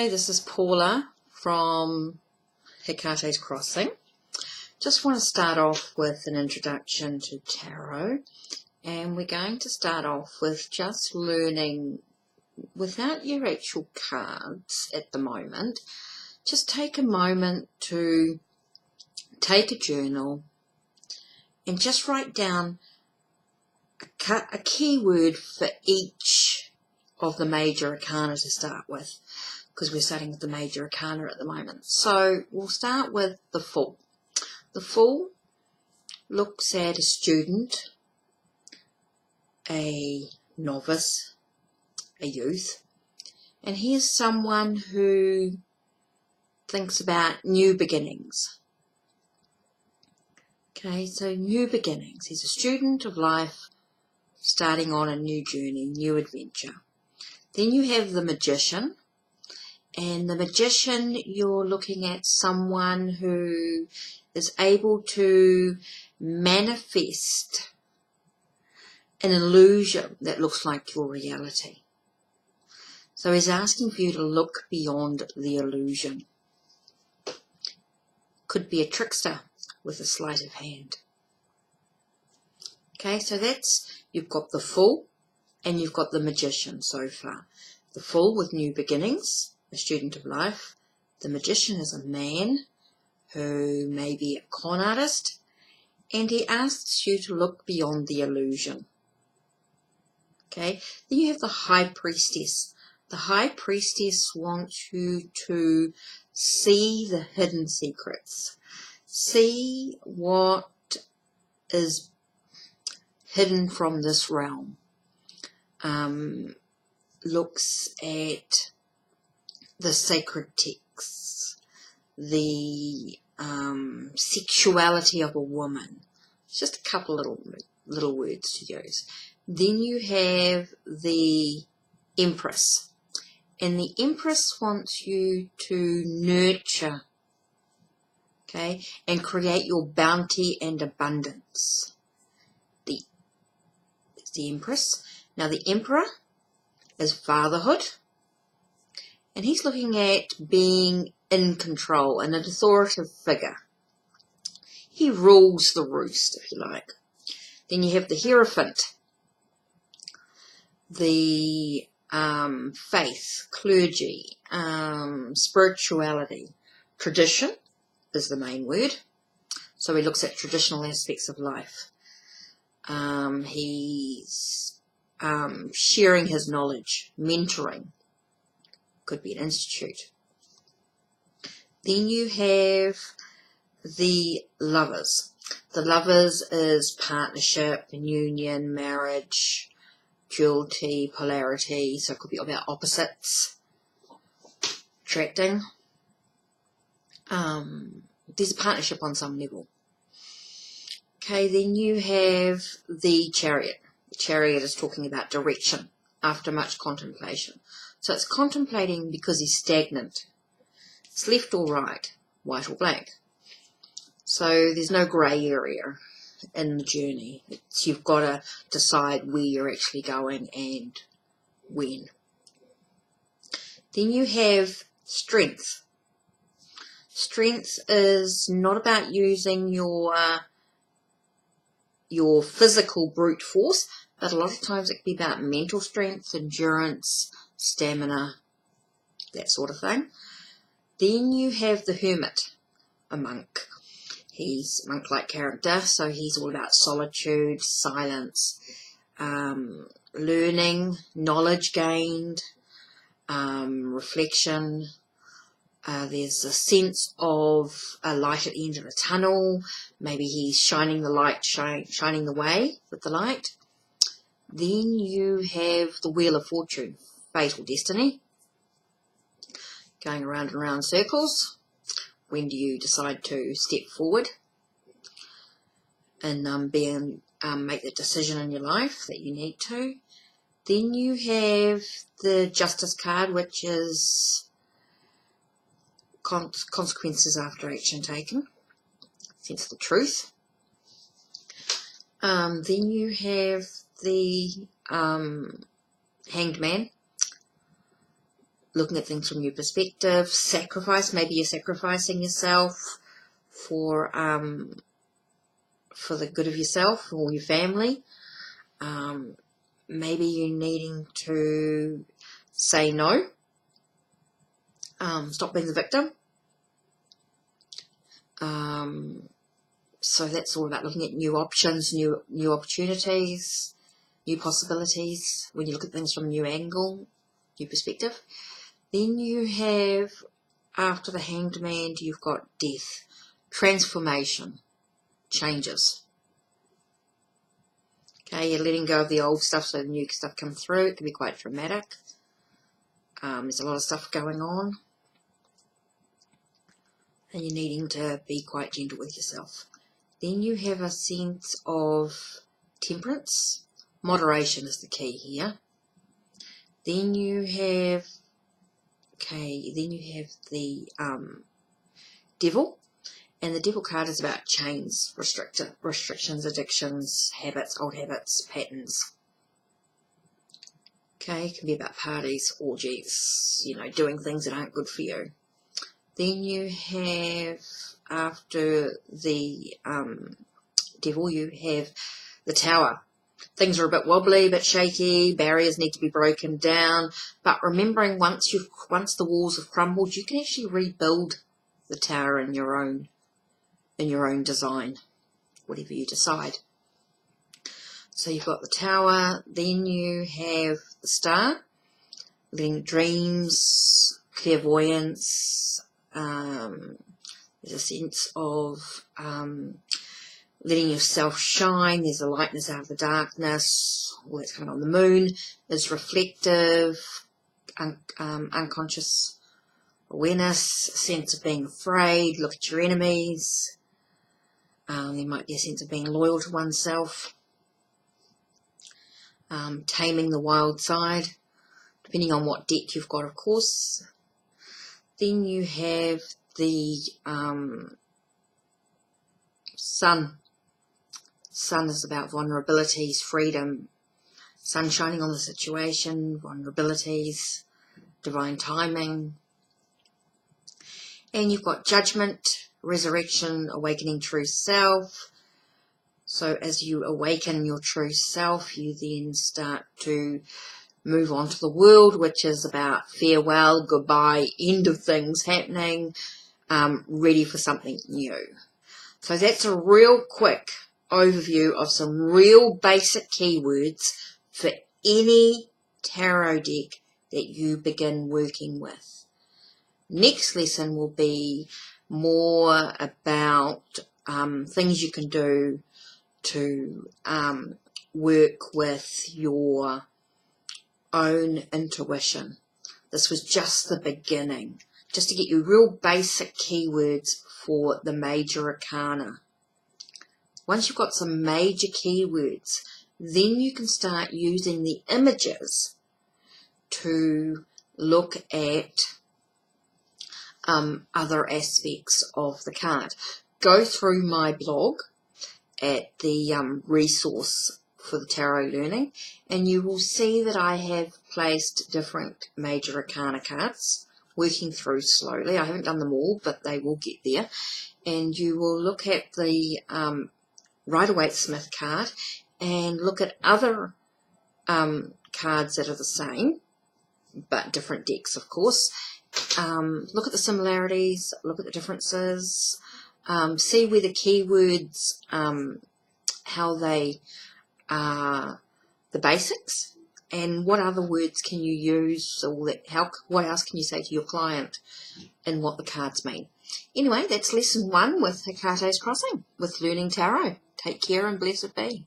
Hi, this is Paula from HeKate's Crossing. Just want to start off with an introduction to tarot, and we're going to start off with just learning without your actual cards at the moment. Just take a moment to take a journal and just write down a keyword for each of the Major Arcana to start with, because we're starting with the Major Arcana at the moment. So we'll start with the Fool. The Fool looks at a student, a novice, a youth, and here's someone who thinks about new beginnings. Okay, so new beginnings. He's a student of life starting on a new journey, new adventure. Then you have the Magician. And the Magician, you're looking at someone who is able to manifest an illusion that looks like your reality. So he's asking for you to look beyond the illusion. Could be a trickster with a sleight of hand. Okay, so you've got the Fool and you've got the Magician so far. The Fool with new beginnings, a student of life. The Magician is a man who may be a con artist, and he asks you to look beyond the illusion. Okay, then you have the High Priestess. The High Priestess wants you to see the hidden secrets. See what is hidden from this realm. Looks at the sacred texts, the sexuality of a woman. It's just a couple little words to use. Then you have the Empress, and the Empress wants you to nurture, okay, and create your bounty and abundance. It's the Empress. Now the Emperor is fatherhood, and he's looking at being in control, an authoritative figure. He rules the roost, if you like. Then you have the Hierophant, the faith, clergy, spirituality. Tradition is the main word. So he looks at traditional aspects of life. He's sharing his knowledge, mentoring. Could be an institute. Then you have the Lovers. The Lovers is partnership, union, marriage, duality, polarity. So it could be about opposites, attracting. There's a partnership on some level. Okay, then you have the Chariot. The Chariot is talking about direction after much contemplation. So it's contemplating because he's stagnant. It's left or right, white or black. So there's no grey area in the journey. You've got to decide where you're actually going and when. Then you have Strength. Strength is not about using your physical brute force, but a lot of times it can be about mental strength, endurance, stamina, that sort of thing. Then you have the Hermit, a monk. He's a monk-like character, so he's all about solitude, silence, learning, knowledge gained, reflection. There's a sense of a light at the end of a tunnel. Maybe he's shining the light, shining the way with the light. Then you have the Wheel of Fortune, fatal destiny, going around and around circles. When do you decide to step forward and make the decision in your life that you need to? Then you have the Justice card, which is consequences after action taken, sense of the truth. Then you have the Hanged Man, looking at things from your perspective. Sacrifice, maybe you're sacrificing yourself for the good of yourself or your family. Maybe you're needing to say no. Stop being the victim. So that's all about looking at new options, new opportunities, new possibilities, when you look at things from a new angle, new perspective. Then you have, after the Hanged Man, you've got death, transformation, changes. Okay, you're letting go of the old stuff so the new stuff comes through. It can be quite dramatic. There's a lot of stuff going on. And you're needing to be quite gentle with yourself. Then you have a sense of temperance. Moderation is the key here. Then you have, the Devil. And the Devil card is about chains, restrictions, addictions, habits, old habits, patterns. Okay, it can be about parties, orgies, doing things that aren't good for you. Then you have, after the Devil, you have the Tower. Things are a bit wobbly, a bit shaky, barriers need to be broken down, but remembering once the walls have crumbled, you can actually rebuild the tower in your own design, whatever you decide. So you've got the Tower, then you have the Star, then dreams, clairvoyance. There's a sense of letting yourself shine. There's a lightness out of the darkness. All that's coming on. The Moon is reflective, unconscious awareness, sense of being afraid. Look at your enemies. There might be a sense of being loyal to oneself. Taming the wild side, depending on what deck you've got, of course. Then you have the Sun. Sun is about vulnerabilities, freedom, sun shining on the situation, vulnerabilities, divine timing. And you've got Judgment, resurrection, awakening true self. So as you awaken your true self, you then start to move on to the world, which is about farewell, goodbye, end of things happening, ready for something new. So that's a real quick overview of some real basic keywords for any tarot deck that you begin working with. Next lesson will be more about things you can do to work with your own intuition. This was just the beginning, just to get you real basic keywords for the Major Arcana. Once you've got some major keywords, then you can start using the images to look at other aspects of the card. Go through my blog at the resource for the tarot learning, and you will see that I have placed different Major Arcana cards, working through slowly. I haven't done them all, but they will get there. And you will look at the Rider-Waite-Smith card and look at other cards that are the same, but different decks, of course. Look at the similarities, look at the differences, see where the keywords, how they are the basics, and what other words can you use, or what else can you say to your client and what the cards mean. Anyway, that's lesson 1 with HeKate's Crossing, with Learning Tarot. Take care and blessed be.